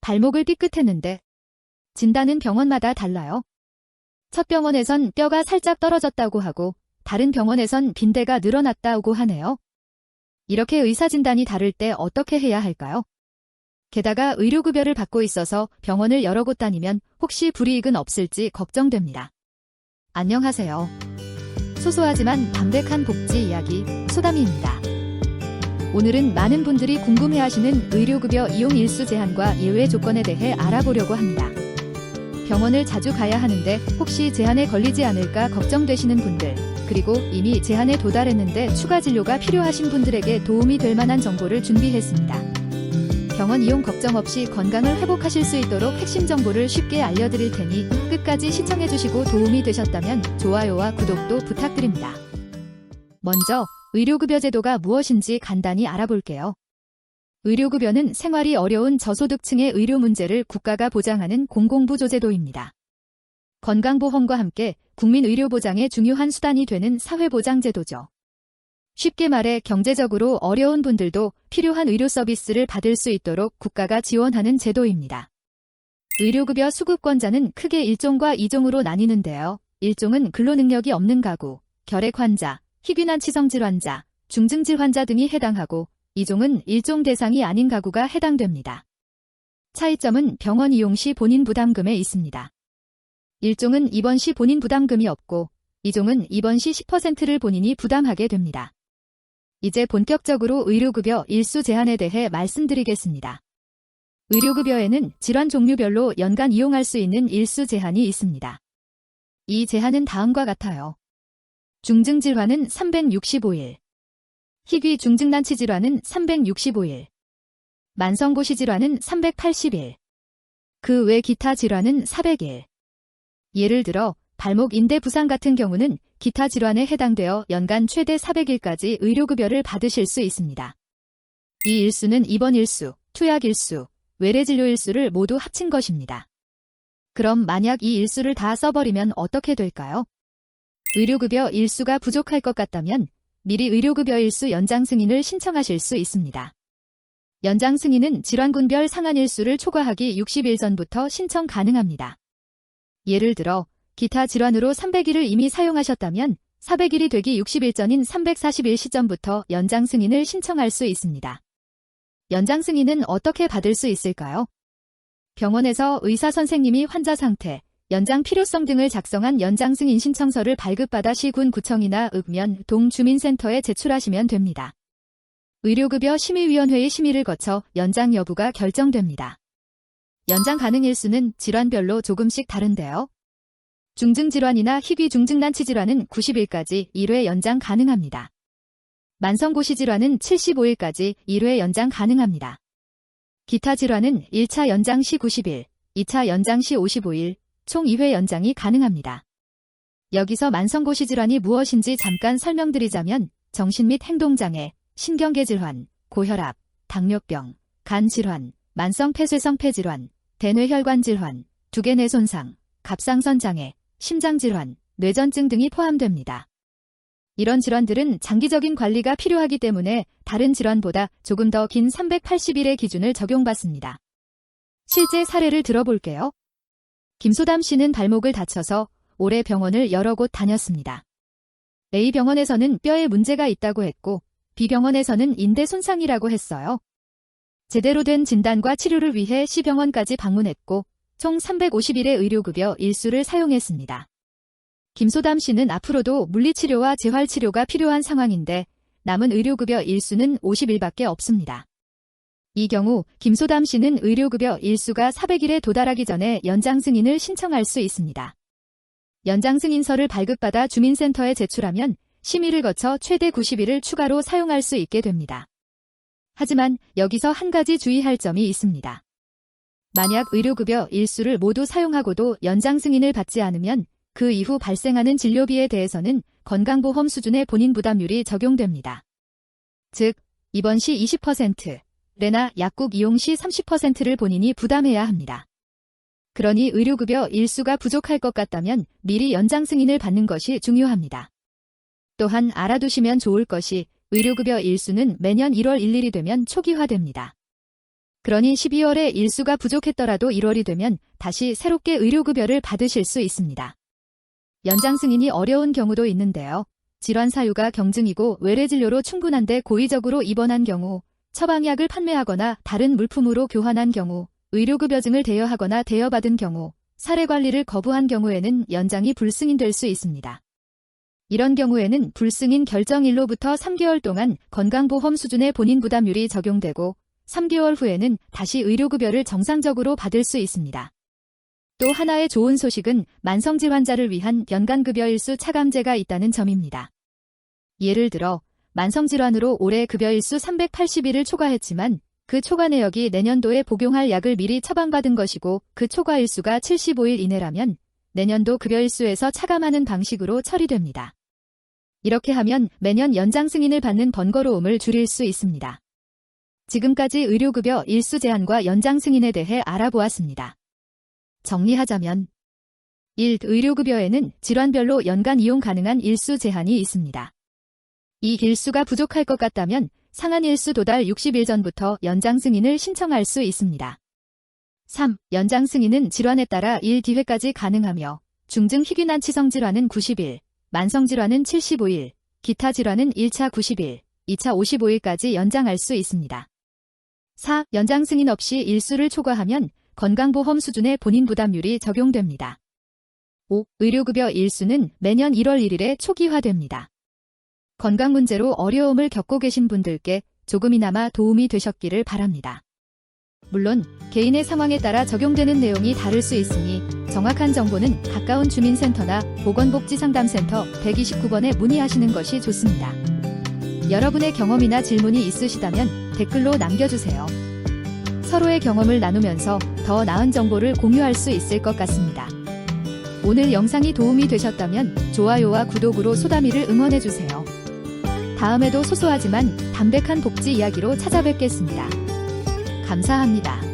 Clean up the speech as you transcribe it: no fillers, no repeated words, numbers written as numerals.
발목을 삐끗했는데 진단은 병원마다 달라요. 첫 병원에선 뼈가 살짝 떨어졌다고 하고 다른 병원에선 빈대가 늘어났다고 하네요. 이렇게 의사 진단이 다를 때 어떻게 해야 할까요? 게다가 의료급여를 받고 있어서 병원을 여러 곳 다니면 혹시 불이익은 없을지 걱정됩니다. 안녕하세요. 소소하지만 담백한 복지 이야기 소담이입니다. 오늘은 많은 분들이 궁금해하시는 의료급여 이용 일수 제한과 예외 조건에 대해 알아보려고 합니다. 병원을 자주 가야 하는데 혹시 제한에 걸리지 않을까 걱정되시는 분들, 그리고 이미 제한에 도달했는데 추가 진료가 필요하신 분들에게 도움이 될 만한 정보를 준비했습니다. 병원 이용 걱정 없이 건강을 회복하실 수 있도록 핵심 정보를 쉽게 알려드릴 테니 끝까지 시청해주시고 도움이 되셨다면 좋아요와 구독도 부탁드립니다. 먼저 의료급여 제도가 무엇인지 간단히 알아볼게요. 의료급여는 생활이 어려운 저소득층의 의료 문제를 국가가 보장하는 공공부조제도입니다. 건강보험과 함께 국민의료보장의 중요한 수단이 되는 사회보장제도죠. 쉽게 말해 경제적으로 어려운 분들도 필요한 의료 서비스를 받을 수 있도록 국가가 지원하는 제도입니다. 의료급여 수급권자는 크게 1종과 2종으로 나뉘는데요. 1종은 근로능력이 없는 가구, 결핵 환자, 희귀난 치성질 환자, 중증질 환자 등이 해당하고 2종은 1종 대상이 아닌 가구가 해당됩니다. 차이점은 병원 이용 시 본인 부담금에 있습니다. 1종은 입원 시 본인 부담금이 없고 2종은 입원 시 10%를 본인이 부담하게 됩니다. 이제 본격적으로 의료급여 일수 제한에 대해 말씀드리겠습니다. 의료급여에는 질환 종류별로 연간 이용할 수 있는 일수 제한이 있습니다. 이 제한은 다음과 같아요. 중증질환은 365일, 희귀 중증난치 질환은 365일, 만성고시 질환은 380일, 그 외 기타 질환은 400일. 예를 들어 발목 인대 부상 같은 경우는 기타 질환에 해당되어 연간 최대 400일까지 의료급여를 받으실 수 있습니다. 이 일수는 입원 일수, 투약 일수, 외래진료 일수를 모두 합친 것입니다. 그럼 만약 이 일수를 다 써버리면 어떻게 될까요? 의료급여 일수가 부족할 것 같다면 미리 의료급여 일수 연장 승인을 신청하실 수 있습니다. 연장 승인은 질환군별 상한 일수를 초과하기 60일 전부터 신청 가능합니다. 예를 들어 기타 질환으로 300일을 이미 사용하셨다면 400일이 되기 60일 전인 340일 시점부터 연장 승인을 신청할 수 있습니다. 연장 승인은 어떻게 받을 수 있을까요? 병원에서 의사 선생님이 환자 상태, 연장 필요성 등을 작성한 연장 승인 신청서를 발급받아 시군 구청이나 읍면, 동 주민센터에 제출하시면 됩니다. 의료급여 심의위원회의 심의를 거쳐 연장 여부가 결정됩니다. 연장 가능 일수는 질환별로 조금씩 다른데요. 중증질환이나 희귀 중증난치 질환은 90일까지 1회 연장 가능합니다. 만성고시 질환은 75일까지 1회 연장 가능합니다. 기타 질환은 1차 연장 시 90일, 2차 연장 시 55일, 총 2회 연장이 가능합니다. 여기서 만성고시 질환이 무엇인지 잠깐 설명드리자면 정신 및 행동장애, 신경계 질환, 고혈압, 당뇨병, 간 질환, 만성 폐쇄성 폐질환, 대뇌혈관 질환, 두개뇌 손상, 갑상선 장애, 심장 질환, 뇌전증 등이 포함됩니다. 이런 질환들은 장기적인 관리가 필요하기 때문에 다른 질환보다 조금 더 긴 380일의 기준을 적용받습니다. 실제 사례를 들어볼게요. 김소담 씨는 발목을 다쳐서 올해 병원을 여러 곳 다녔습니다. A 병원에서는 뼈에 문제가 있다고 했고 B 병원에서는 인대 손상이라고 했어요. 제대로 된 진단과 치료를 위해 C 병원까지 방문했고 총 350일의 의료급여 일수를 사용했습니다. 김소담 씨는 앞으로도 물리치료와 재활치료가 필요한 상황인데 남은 의료급여 일수는 50일밖에 없습니다. 이 경우 김소담 씨는 의료급여 일수가 400일에 도달하기 전에 연장 승인을 신청할 수 있습니다. 연장 승인서를 발급받아 주민센터에 제출하면 심의를 거쳐 최대 90일을 추가로 사용할 수 있게 됩니다. 하지만 여기서 한 가지 주의할 점이 있습니다. 만약 의료급여 일수를 모두 사용하고도 연장 승인을 받지 않으면 그 이후 발생하는 진료비에 대해서는 건강보험 수준의 본인 부담률이 적용됩니다. 즉, 입원 시 20%, 레나 약국 이용 시 30%를 본인이 부담해야 합니다. 그러니 의료급여 일수가 부족할 것 같다면 미리 연장 승인을 받는 것이 중요합니다. 또한 알아두시면 좋을 것이 의료급여 일수는 매년 1월 1일이 되면 초기화됩니다. 그러니 12월에 일수가 부족했더라도 1월이 되면 다시 새롭게 의료급여를 받으실 수 있습니다. 연장 승인이 어려운 경우도 있는데요. 질환 사유가 경증이고 외래진료로 충분한데 고의적으로 입원한 경우, 처방약을 판매하거나 다른 물품으로 교환한 경우, 의료급여증을 대여하거나 대여받은 경우, 사례관리를 거부한 경우에는 연장이 불승인될 수 있습니다. 이런 경우에는 불승인 결정일로부터 3개월 동안 건강보험 수준의 본인 부담률이 적용되고 3개월 후에는 다시 의료급여를 정상적으로 받을 수 있습니다. 또 하나의 좋은 소식은 만성질 환자를 위한 연간급여 일수 차감제가 있다는 점입니다. 예를 들어 만성질환으로 올해 급여 일수 380일을 초과했지만 그 초과 내역이 내년도에 복용할 약을 미리 처방받은 것이고 그 초과 일수가 75일 이내라면 내년도 급여 일수에서 차감하는 방식으로 처리됩니다. 이렇게 하면 매년 연장 승인을 받는 번거로움을 줄일 수 있습니다. 지금까지 의료급여 일수 제한과 연장 승인에 대해 알아보았습니다. 정리하자면 1. 의료급여에는 질환별로 연간 이용 가능한 일수 제한이 있습니다. 이 일수가 부족할 것 같다면 상한 일수 도달 60일 전부터 연장 승인을 신청할 수 있습니다. 3. 연장 승인은 질환에 따라 1기회까지 가능하며 중증 희귀난치성 질환은 90일, 만성 질환은 75일, 기타 질환은 1차 90일, 2차 55일까지 연장할 수 있습니다. 4. 연장 승인 없이 일수를 초과하면 건강보험 수준의 본인 부담률이 적용됩니다. 5. 의료급여 일수는 매년 1월 1일에 초기화됩니다. 건강 문제로 어려움을 겪고 계신 분들께 조금이나마 도움이 되셨기를 바랍니다. 물론 개인의 상황에 따라 적용되는 내용이 다를 수 있으니 정확한 정보는 가까운 주민센터나 보건복지상담센터 129번에 문의하시는 것이 좋습니다. 여러분의 경험이나 질문이 있으시다면 댓글로 남겨주세요. 서로의 경험을 나누면서 더 나은 정보를 공유할 수 있을 것 같습니다. 오늘 영상이 도움이 되셨다면 좋아요와 구독으로 소담이를 응원해주세요. 다음에도 소소하지만 담백한 복지 이야기로 찾아뵙겠습니다. 감사합니다.